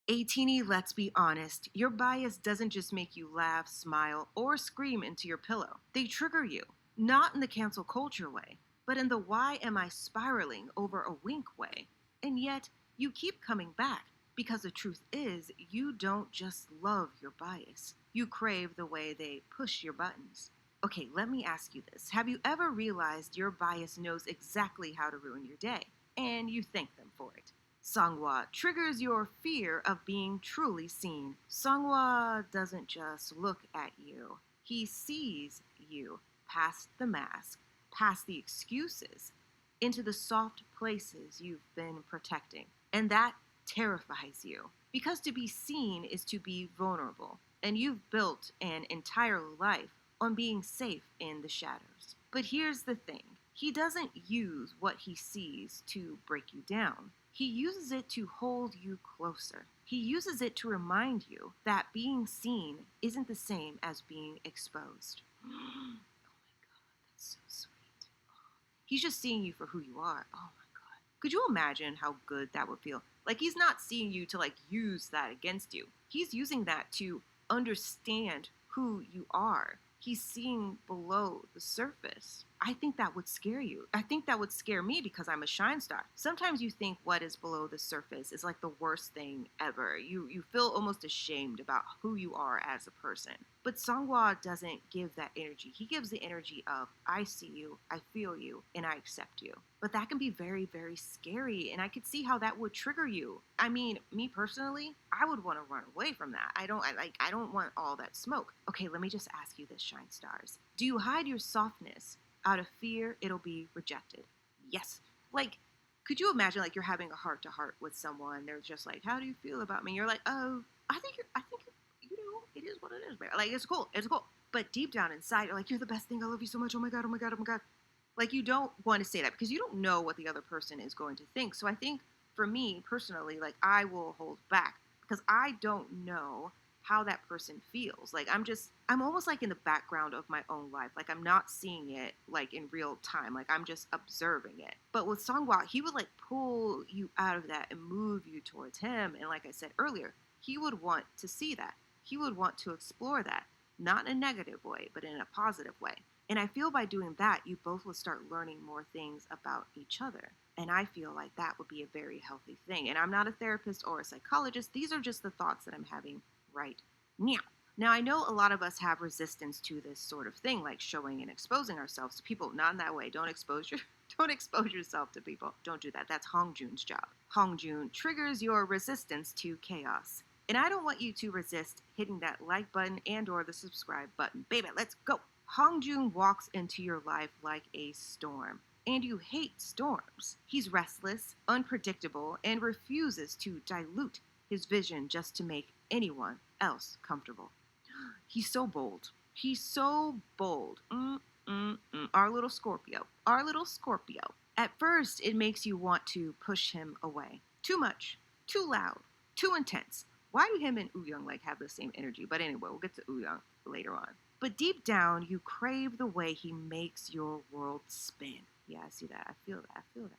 ATEEZ, let's be honest, your bias doesn't just make you laugh, smile, or scream into your pillow. They trigger you, not in the cancel culture way, but in the why am I spiraling over a wink way. And yet, you keep coming back because the truth is, you don't just love your bias. You crave the way they push your buttons. Okay, let me ask you this. Have you ever realized your bias knows exactly how to ruin your day, and you thank them for it? Seonghwa triggers your fear of being truly seen. Seonghwa doesn't just look at you, he sees you past the mask, past the excuses, into the soft places you've been protecting. And that terrifies you. Because to be seen is to be vulnerable, and you've built an entire life on being safe in the shadows. But here's the thing. He doesn't use what he sees to break you down. He uses it to hold you closer. He uses it to remind you that being seen isn't the same as being exposed. Oh my God, that's so sweet. He's just seeing you for who you are. Oh my God. Could you imagine how good that would feel? Like, he's not seeing you to use that against you. He's using that to understand who you are. He's seeing below the surface. I think that would scare you. I think that would scare me because I'm a shine star. Sometimes you think what is below the surface is like the worst thing ever. You feel almost ashamed about who you are as a person. But Seonghwa doesn't give that energy. He gives the energy of, I see you, I feel you, and I accept you. But that can be very, very scary, and I could see how that would trigger you. I mean, me personally, I would want to run away from that. I don't want all that smoke. Okay, let me just ask you this, shine stars. Do you hide your softness out of fear it'll be rejected? Yes. Could you imagine you're having a heart to heart with someone? They're just like, how do you feel about me? You're like, oh, I think it is what it is, man. It's cool. It's cool. But deep down inside, you're like, you're the best thing. I love you so much. Oh my God. Oh my God. Oh my God. You don't want to say that because you don't know what the other person is going to think. So I think for me personally, I will hold back because I don't know how that person feels. I'm almost in the background of my own life. I'm not seeing it in real time. I'm just observing it. But with Seonghwa, he would pull you out of that and move you towards him. And like I said earlier, he would want to see that. He would want to explore that, not in a negative way, but in a positive way. And I feel by doing that, you both will start learning more things about each other. And I feel like that would be a very healthy thing. And I'm not a therapist or a psychologist. These are just the thoughts that I'm having right now. Now, I know a lot of us have resistance to this sort of thing, like showing and exposing ourselves to people. Not in that way. Don't expose yourself to people. Don't do that. That's Hong Joong's job. Hong Joong triggers your resistance to chaos. And I don't want you to resist hitting that like button and or the subscribe button. Baby, let's go. Hong Joong walks into your life like a storm. And you hate storms. He's restless, unpredictable, and refuses to dilute his vision just to make anyone else comfortable. He's so bold. He's so bold. Our little Scorpio. Our little Scorpio. At first, it makes you want to push him away. Too much. Too loud. Too intense. Why do him and Wooyoung have the same energy? But anyway, we'll get to Wooyoung later on. But deep down, you crave the way he makes your world spin. Yeah, I see that. I feel that.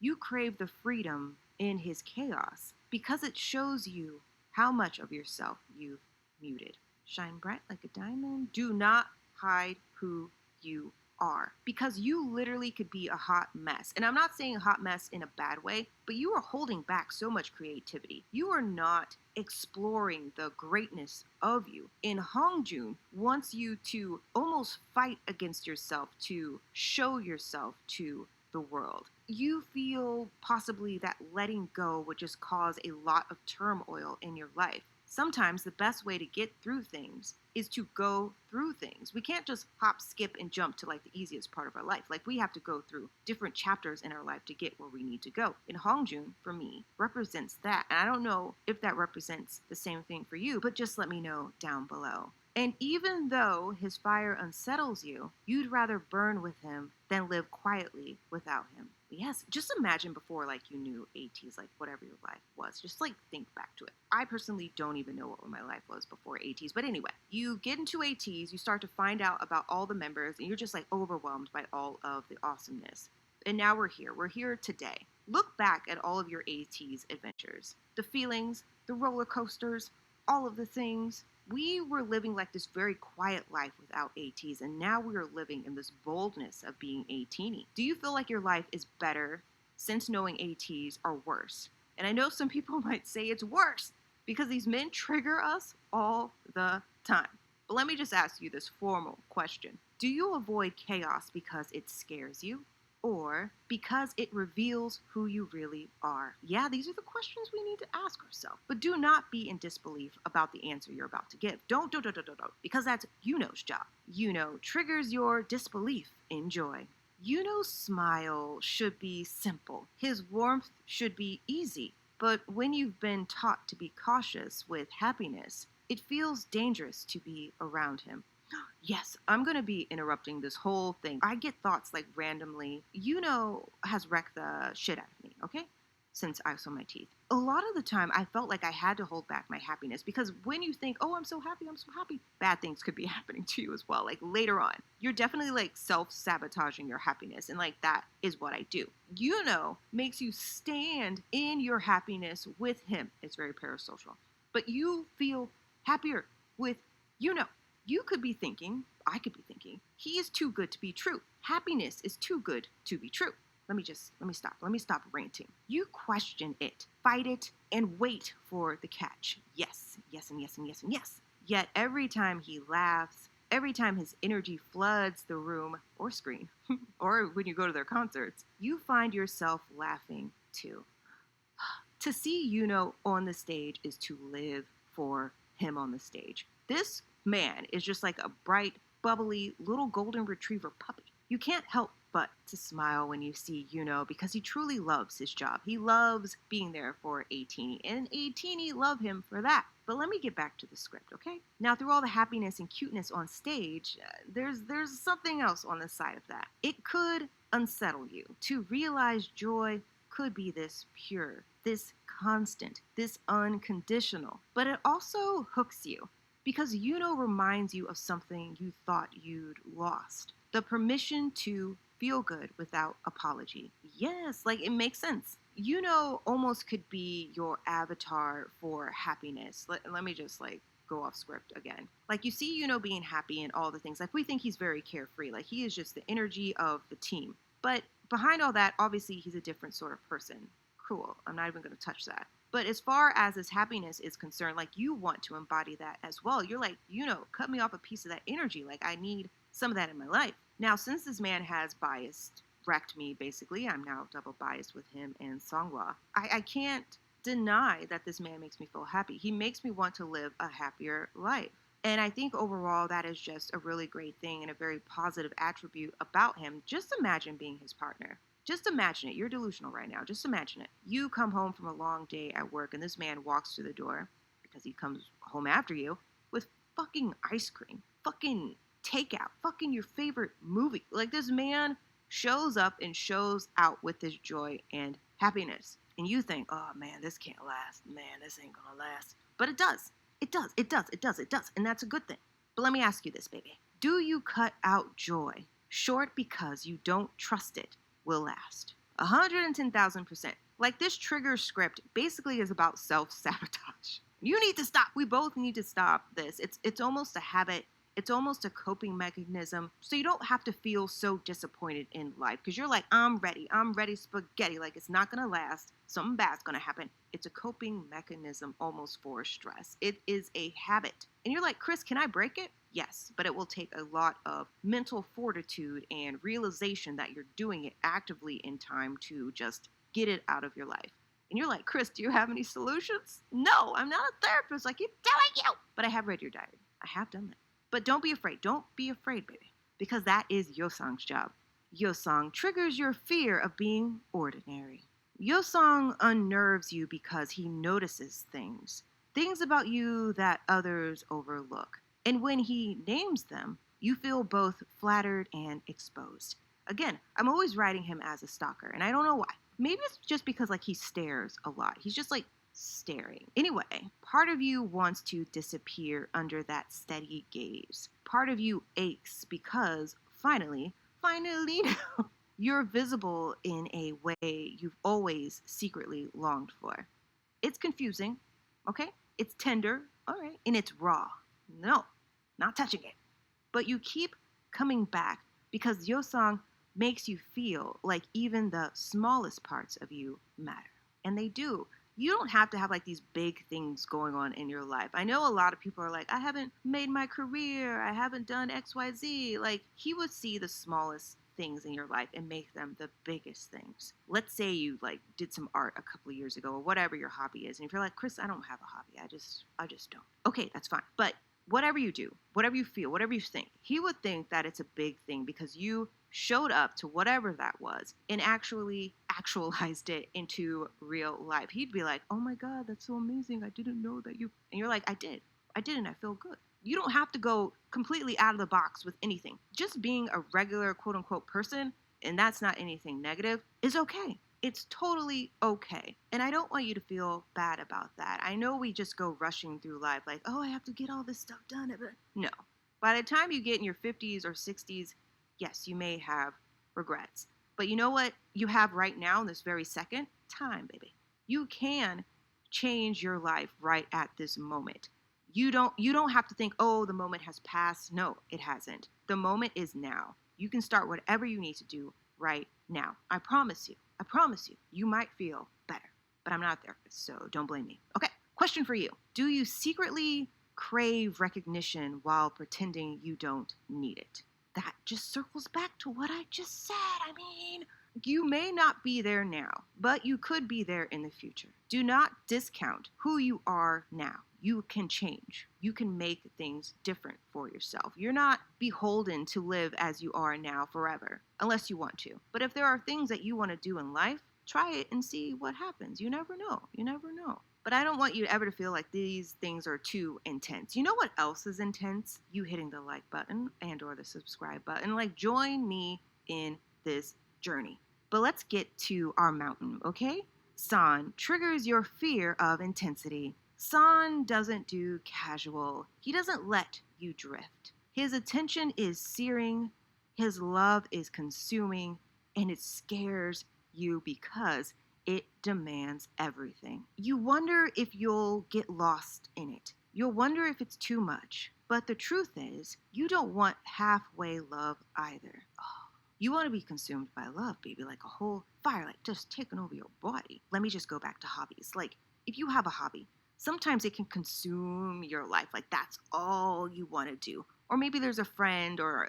You crave the freedom in his chaos because it shows you how much of yourself you've muted. Shine bright like a diamond. Do not hide who you are, because you literally could be a hot mess. And I'm not saying a hot mess in a bad way, but you are holding back so much creativity. You are not exploring the greatness of you. And Hong Joong wants you to almost fight against yourself to show yourself to the world. You feel possibly that letting go would just cause a lot of turmoil in your life. Sometimes the best way to get through things is to go through things. We can't just hop, skip, and jump to the easiest part of our life. We have to go through different chapters in our life to get where we need to go. And Hong Joong, for me, represents that. And I don't know if that represents the same thing for you, but just let me know down below. And even though his fire unsettles you, you'd rather burn with him than live quietly without him. Yes, just imagine before you knew ATEEZ, whatever your life was. Just think back to it. I personally don't even know what my life was before ATEEZ. But anyway, you get into ATEEZ, you start to find out about all the members, and you're just overwhelmed by all of the awesomeness. And now we're here. We're here today. Look back at all of your ATEEZ adventures. The feelings, the the roller coasters, all of the things. We were living like this very quiet life without ATEEZ, and now we are living in this boldness of being a teenie. Do you feel like your life is better since knowing ATEEZ, or worse? And I know some people might say it's worse because these men trigger us all the time. But let me just ask you this formal question. Do you avoid chaos because it scares you, or because it reveals who you really are? Yeah, these are the questions we need to ask ourselves. But do not be in disbelief about the answer you're about to give. Don't, because that's Yunho's job. Yunho triggers your disbelief in joy. Yunho's smile should be simple. His warmth should be easy. But when you've been taught to be cautious with happiness, it feels dangerous to be around him. Yes, I'm going to be interrupting this whole thing. I get thoughts like randomly. Yunho has wrecked the shit out of me, okay? Since I saw my teeth. A lot of the time, I felt like I had to hold back my happiness because when you think, oh, I'm so happy, bad things could be happening to you as well. Like later on, you're definitely like self-sabotaging your happiness. And like that is what I do. Yunho makes you stand in your happiness with him. It's very parasocial. But you feel happier with Yunho. You could be thinking, I could be thinking, he is too good to be true. Happiness is too good to be true. Let me stop ranting. You question it, fight it, and wait for the catch. Yes, and yes. Yet every time he laughs, every time his energy floods the room or screen, or when you go to their concerts, you find yourself laughing too. To see Yunho on the stage is to live for him on the stage. This man is just like a bright, bubbly little golden retriever puppy. You can't help but to smile when you see Yunho because he truly loves his job. He loves being there for a teenie, and a teenie love him for that. But let me get back to the script, okay? Now, through all the happiness and cuteness on stage, there's something else on the side of that. It could unsettle you to realize joy could be this pure, this constant, this unconditional. But it also hooks you because Yunho reminds you of something you thought you'd lost. The permission to feel good without apology. Yes, like it makes sense. Yunho almost could be your avatar for happiness. Let me just like go off script again. Like you see Yunho being happy and all the things. Like we think he's very carefree. Like he is just the energy of the team. But behind all that, obviously he's a different sort of person. Cool. I'm not even going to touch that. But as far as his happiness is concerned, like you want to embody that as well. You're like, cut me off a piece of that energy. Like I need some of that in my life. Now, since this man has wrecked me, basically, I'm now double biased with him and Seonghwa. I can't deny that this man makes me feel happy. He makes me want to live a happier life. And I think overall that is just a really great thing and a very positive attribute about him. Just imagine being his partner. Just imagine it. You're delusional right now. Just imagine it. You come home from a long day at work and this man walks through the door, because he comes home after you, with fucking ice cream, fucking takeout, fucking your favorite movie. Like this man shows up and shows out with his joy and happiness. And you think, oh man, this can't last. Man, this ain't gonna last. But it does. It does. And that's a good thing. But let me ask you this, baby. Do you cut out joy short because you don't trust it will last? 110,000%. Like this trigger script basically is about self-sabotage. You need to stop. We both need to stop this. It's almost a habit. It's almost a coping mechanism. So you don't have to feel so disappointed in life because you're like, I'm ready spaghetti. Like it's not going to last. Something bad's going to happen. It's a coping mechanism almost for stress. It is a habit. And you're like, Chris, can I break it? Yes, but it will take a lot of mental fortitude and realization that you're doing it actively in time to just get it out of your life. And you're like, Chris, do you have any solutions? No, I'm not a therapist. I keep telling you. But I have read your diary. I have done that. But don't be afraid. Don't be afraid, baby. Because that is Yeosang's job. Yeosang triggers your fear of being ordinary. Yeosang unnerves you because he notices things about you that others overlook. And when he names them, you feel both flattered and exposed. Again, I'm always writing him as a stalker, and I don't know why. Maybe it's just because like he stares a lot. He's just like staring. Anyway, part of you wants to disappear under that steady gaze. Part of you aches because finally, you're visible in a way you've always secretly longed for. It's confusing. okay? It's tender, all right, and it's raw. No, not touching it. But you keep coming back because Yeosang makes you feel like even the smallest parts of you matter. And they do. You don't have to have like these big things going on in your life. I know a lot of people are like, I haven't made my career, I haven't done XYZ. Like, he would see the smallest things in your life and make them the biggest things. Let's say you like did some art a couple of years ago or whatever your hobby is, and if you're like, Chris, I don't have a hobby, I just don't. Okay, that's fine. But whatever you do, whatever you feel, whatever you think, he would think that it's a big thing because you showed up to whatever that was and actually actualized it into real life. He'd be like, oh my God, that's so amazing. I didn't know that you. And you're like, I did, and I feel good. You don't have to go completely out of the box with anything. Just being a regular quote unquote person, and that's not anything negative, is okay. It's totally okay. And I don't want you to feel bad about that. I know we just go rushing through life like, oh, I have to get all this stuff done. No. By the time you get in your 50s or 60s, yes, you may have regrets. But you know what you have right now in this very second? Time, baby. You can change your life right at this moment. You don't have to think, oh, the moment has passed. No, it hasn't. The moment is now. You can start whatever you need to do right now. I promise you. You might feel better. But I'm not a therapist, so don't blame me. Okay, question for you. Do you secretly crave recognition while pretending you don't need it? That just circles back to what I just said. I mean, you may not be there now, but you could be there in the future. Do not discount who you are now. You can change. You can make things different for yourself. You're not beholden to live as you are now forever, unless you want to. But if there are things that you want to do in life, try it and see what happens. You never know. But I don't want you ever to feel like these things are too intense. You know what else is intense? You hitting the like button and or the subscribe button. Like, join me in this journey. But let's get to our mountain, okay? San triggers your fear of intensity. San doesn't do casual. He doesn't let you drift. His attention is searing, his love is consuming, and it scares you because it demands everything. You wonder if you'll get lost in it. You'll wonder if it's too much. But the truth is, you don't want halfway love either. Oh, you want to be consumed by love, baby, like a whole fire, like just taking over your body. Let me just go back to hobbies. Like, if you have a hobby, sometimes it can consume your life. Like, that's all you want to do. Or maybe there's a friend or a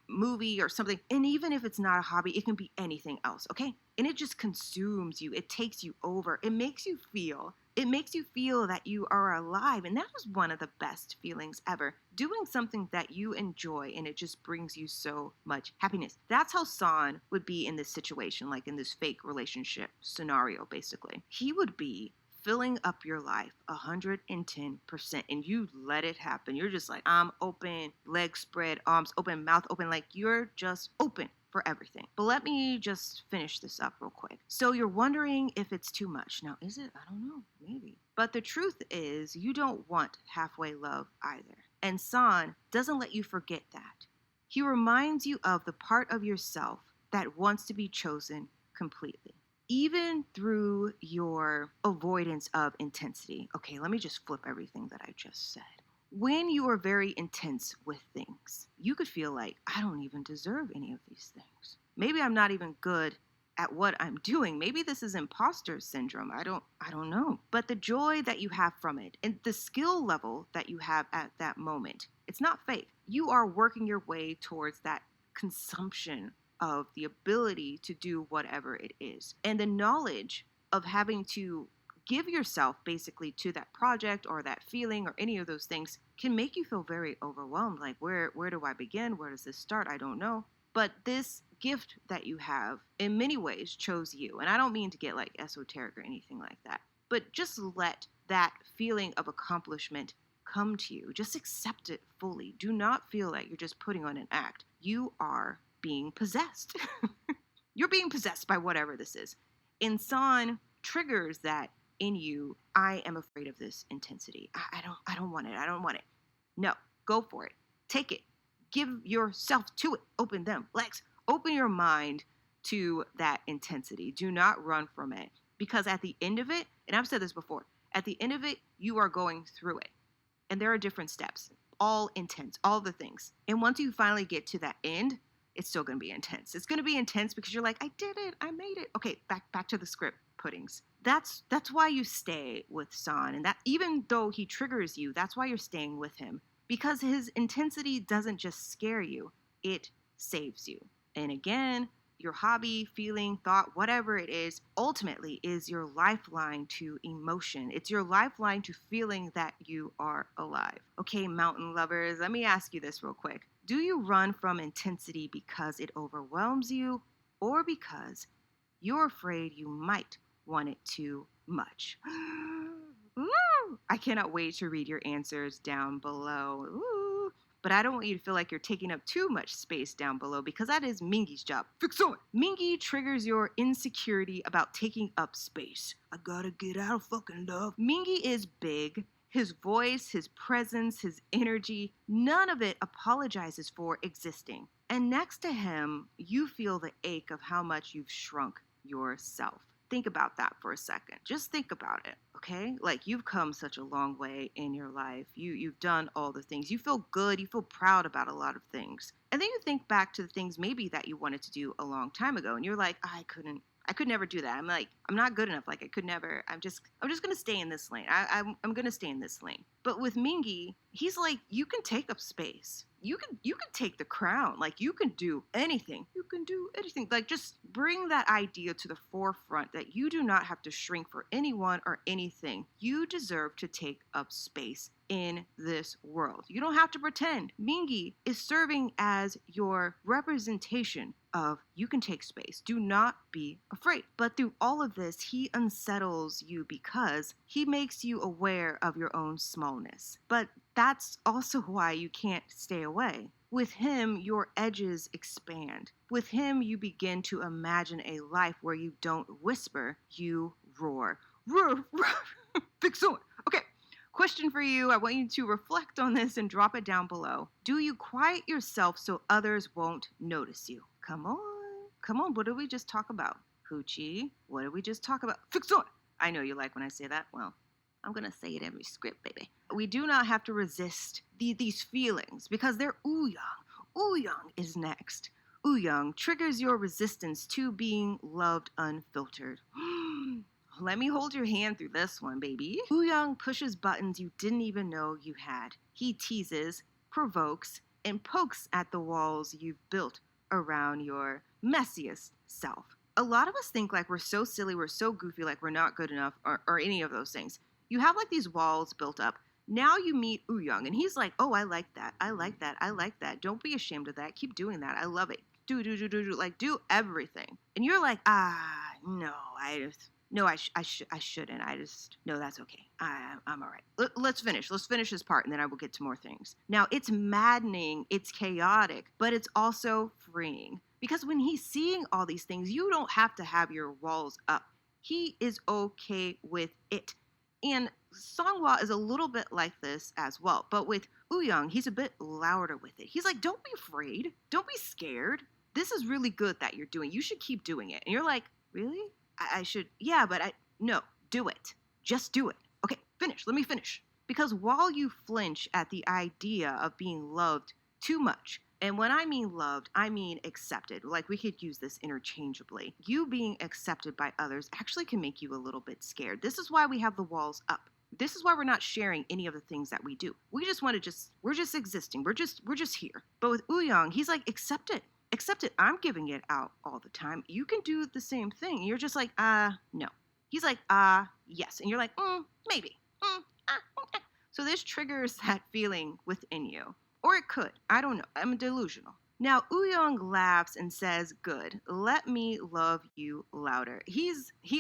movie or something. And even if it's not a hobby, it can be anything else, okay? And it just consumes you. It takes you over. It makes you feel that you are alive. And that is one of the best feelings ever. Doing something that you enjoy and it just brings you so much happiness. That's how San would be in this situation, like in this fake relationship scenario, basically. He would be filling up your life 110%, and you let it happen. You're just like, I'm open, legs spread, arms open, mouth open, like you're just open for everything. But let me just finish this up real quick. So you're wondering if it's too much. Now, is it? I don't know, maybe. But the truth is, you don't want halfway love either. And San doesn't let you forget that. He reminds you of the part of yourself that wants to be chosen completely. Even through your avoidance of intensity. Okay, let me just flip everything that I just said. When you are very intense with things, you could feel like, I don't even deserve any of these things. Maybe I'm not even good at what I'm doing. Maybe this is imposter syndrome. I don't know. But the joy that you have from it and the skill level that you have at that moment, it's not fake. You are working your way towards that consumption of the ability to do whatever it is. And the knowledge of having to give yourself basically to that project or that feeling or any of those things can make you feel very overwhelmed. Like, where do I begin? Where does this start? I don't know. But this gift that you have in many ways chose you. And I don't mean to get like esoteric or anything like that, but just let that feeling of accomplishment come to you. Just accept it fully. Do not feel like you're just putting on an act. You are being possessed. You're being possessed by whatever this is. And San triggers that in you. I am afraid of this intensity. I don't want it. I don't want it. No, go for it. Take it. Give yourself to it. Open them legs. Open your mind to that intensity. Do not run from it. Because at the end of it, and I've said this before, At the end of it, you are going through it. And there are different steps, all intense, all the things. And once you finally get to that end, it's still going to be intense. It's going to be intense because you're like, I did it. I made it. Okay, back to the script puddings. That's why you stay with San. And that even though he triggers you, that's why you're staying with him. Because his intensity doesn't just scare you, it saves you. And again, your hobby, feeling, thought, whatever it is, ultimately is your lifeline to emotion. It's your lifeline to feeling that you are alive. Okay, mountain lovers, let me ask you this real quick. Do you run from intensity because it overwhelms you or because you're afraid you might want it too much? Ooh, I cannot wait to read your answers down below. Ooh. But I don't want you to feel like you're taking up too much space down below because that is Mingi's job. Fix it! Mingi triggers your insecurity about taking up space. I gotta get out of fucking love. Mingi is big. His voice, his presence, his energy, none of it apologizes for existing. And next to him, you feel the ache of how much you've shrunk yourself. Think about that for a second. Just think about it, okay? Like, you've come such a long way in your life. You've done all the things. You feel good. You feel proud about a lot of things. And then you think back to the things maybe that you wanted to do a long time ago, and you're like, I could never do that. I'm not good enough. Like, I could never. I'm just gonna stay in this lane. I'm gonna stay in this lane. But with Mingi, he's like, you can take up space. You can take the crown. Like, you can do anything. You can do anything. Like, just bring that idea to the forefront that you do not have to shrink for anyone or anything. You deserve to take up space in this world. You don't have to pretend. Mingi is serving as your representation of you can take space. Do not be afraid. But through all of this, he unsettles you because he makes you aware of your own smallness. But that's also why you can't stay away. With him, your edges expand. With him, you begin to imagine a life where you don't whisper, you roar. Roar, roar. Fix it. Okay. Question for you. I want you to reflect on this and drop it down below. Do you quiet yourself so others won't notice you? Come on. What did we just talk about? Hoochie. What did we just talk about? Fix it. I know you like when I say that. Well, I'm going to say it every script, baby. We do not have to resist these feelings because they're Wooyoung. Wooyoung is next. Wooyoung triggers your resistance to being loved unfiltered. Let me hold your hand through this one, baby. Wooyoung pushes buttons you didn't even know you had. He teases, provokes, and pokes at the walls you've built around your messiest self. A lot of us think like we're so silly, we're so goofy, like we're not good enough, or any of those things. You have like these walls built up. Now you meet Wooyoung, and he's like, oh, I like that. I like that. I like that. Don't be ashamed of that. Keep doing that. I love it. Do. Like, do everything. And you're like, no, I shouldn't. No, that's okay. I'm all right. Let's finish. Let's finish this part, and then I will get to more things. Now, it's maddening. It's chaotic, but it's also freeing. Because when he's seeing all these things, you don't have to have your walls up. He is okay with it. And Seonghwa is a little bit like this as well. But with Wooyoung, he's a bit louder with it. He's like, don't be afraid. Don't be scared. This is really good that you're doing. You should keep doing it. And you're like, really? I should, yeah, but no, do it. Just do it. Okay, finish. Let me finish. Because while you flinch at the idea of being loved too much, and when I mean loved, I mean accepted. Like, we could use this interchangeably. You being accepted by others actually can make you a little bit scared. This is why we have the walls up. This is why we're not sharing any of the things that we do. We just want to we're just existing. We're just here. But with Wooyoung, he's like, accept it. Accept it. I'm giving it out all the time. You can do the same thing. You're just like, no. He's like, yes. And you're like, maybe. So this triggers that feeling within you. Or it could. I don't know. I'm delusional. Now, Wooyoung laughs and says, good. Let me love you louder. He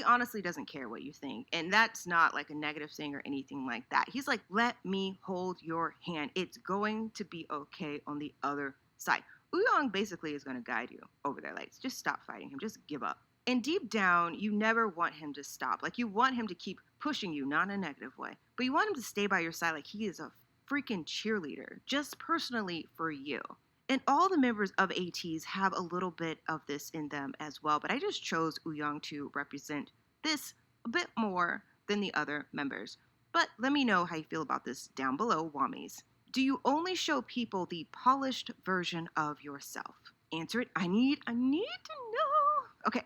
honestly doesn't care what you think. And that's not like a negative thing or anything like that. He's like, let me hold your hand. It's going to be okay on the other side. Wooyoung basically is going to guide you over there. Like, just stop fighting him. Just give up. And deep down, you never want him to stop. Like, you want him to keep pushing you, not in a negative way. But you want him to stay by your side like he is a freaking cheerleader, just personally for you. And all the members of ATEEZ have a little bit of this in them as well. But I just chose Wooyoung to represent this a bit more than the other members. But let me know how you feel about this down below, Wammies. Do you only show people the polished version of yourself? Answer it. I need to know. Okay.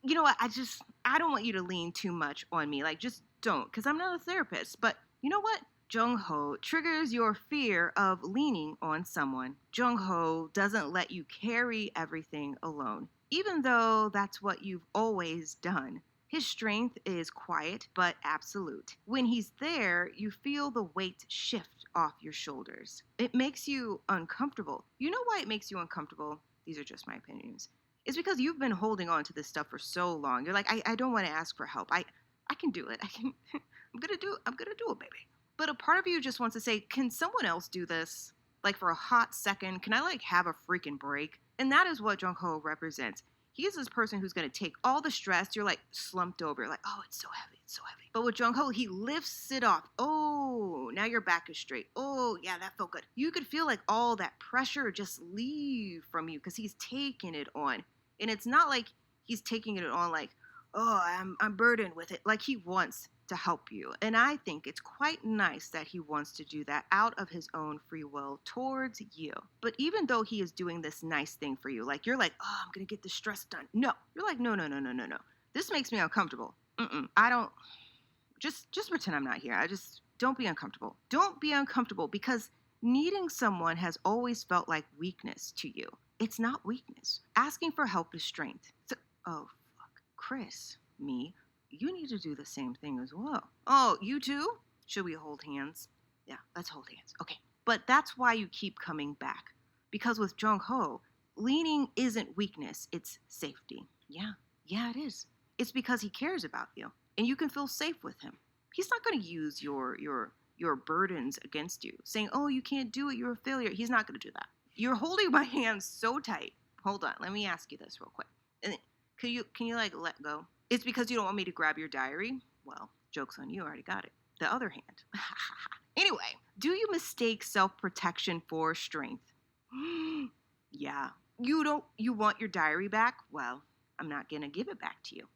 You know what? I don't want you to lean too much on me. Like, just don't, because I'm not a therapist. But you know what? Jongho triggers your fear of leaning on someone. Jongho doesn't let you carry everything alone, even though that's what you've always done. His strength is quiet but absolute. When he's there, you feel the weight shift off your shoulders. It makes you uncomfortable. You know why it makes you uncomfortable? These are just my opinions. It's because you've been holding on to this stuff for so long. You're like, I don't want to ask for help. I can do it. I'm gonna do it, baby. But a part of you just wants to say, can someone else do this? Like for a hot second, can I like have a freaking break? And that is what Jongho represents. He's this person who's going to take all the stress. You're like slumped over. You're like, oh, it's so heavy. It's so heavy. But with Jongho, he lifts it off. Oh, now your back is straight. Oh, yeah, that felt good. You could feel like all that pressure just leave from you because he's taking it on. And it's not like he's taking it on like, oh, I'm burdened with it. Like he wants to help you. And I think it's quite nice that he wants to do that out of his own free will towards you. But even though he is doing this nice thing for you, like you're like, oh, I'm going to get the stress done. No, you're like, no. This makes me uncomfortable. I don't, just pretend I'm not here. Don't be uncomfortable. Don't be uncomfortable because needing someone has always felt like weakness to you. It's not weakness. Asking for help is strength. So, oh, fuck. Chris, me, you need to do the same thing as well. Oh, you too? Should we hold hands? Yeah, let's hold hands. Okay. But that's why you keep coming back. Because with Jongho, leaning isn't weakness, it's safety. Yeah, it is. It's because he cares about you. And you can feel safe with him. He's not going to use your burdens against you, saying, oh, you can't do it, you're a failure. He's not going to do that. You're holding my hands so tight. Hold on, let me ask you this real quick. And can you like let go? It's because you don't want me to grab your diary? Well, joke's on you, I already got it. The other hand. Anyway, do you mistake self-protection for strength? Yeah. You want your diary back? Well, I'm not going to give it back to you.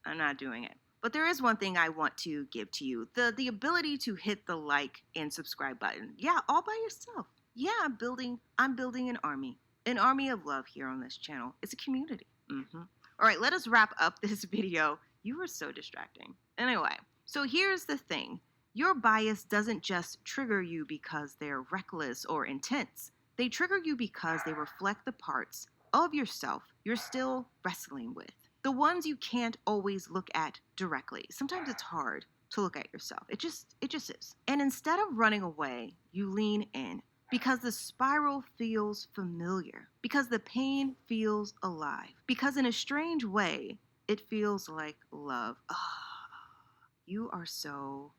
I'm not doing it. But there is one thing I want to give to you. The ability to hit the like and subscribe button. Yeah, all by yourself. Yeah, I'm building an army. An army of love here on this channel. It's a community. All right, let us wrap up this video. You were so distracting. Anyway, so here's the thing. Your bias doesn't just trigger you because they're reckless or intense. They trigger you because they reflect the parts of yourself you're still wrestling with. The ones you can't always look at directly. Sometimes it's hard to look at yourself. It just is. And instead of running away, you lean in. Because the spiral feels familiar. Because the pain feels alive. Because in a strange way, it feels like love. You are so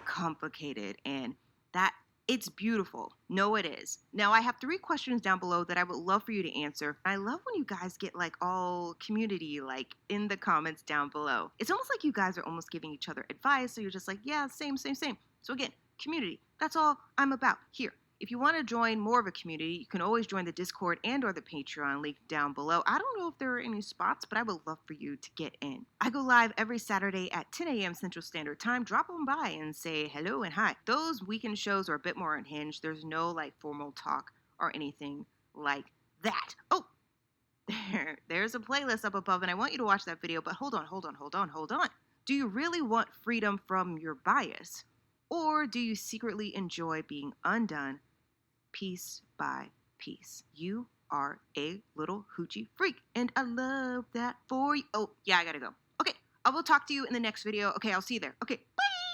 complicated, and that it's beautiful. No, it is. Now, I have 3 questions down below that I would love for you to answer. I love when you guys get like all community like in the comments down below. It's almost like you guys are almost giving each other advice. So you're just like, yeah, same. So again, community. That's all I'm about here. If you want to join more of a community, you can always join the Discord and or the Patreon link down below. I don't know if there are any spots, but I would love for you to get in. I go live every Saturday at 10 a.m. Central Standard Time. Drop on by and say hello and hi. Those weekend shows are a bit more unhinged. There's no like formal talk or anything like that. Oh, there's a playlist up above, and I want you to watch that video, but hold on. Do you really want freedom from your bias? Or do you secretly enjoy being undone piece by piece? You are a little hoochie freak, and I love that for you. Oh, yeah, I gotta go. Okay, I will talk to you in the next video. Okay, I'll see you there. Okay, bye!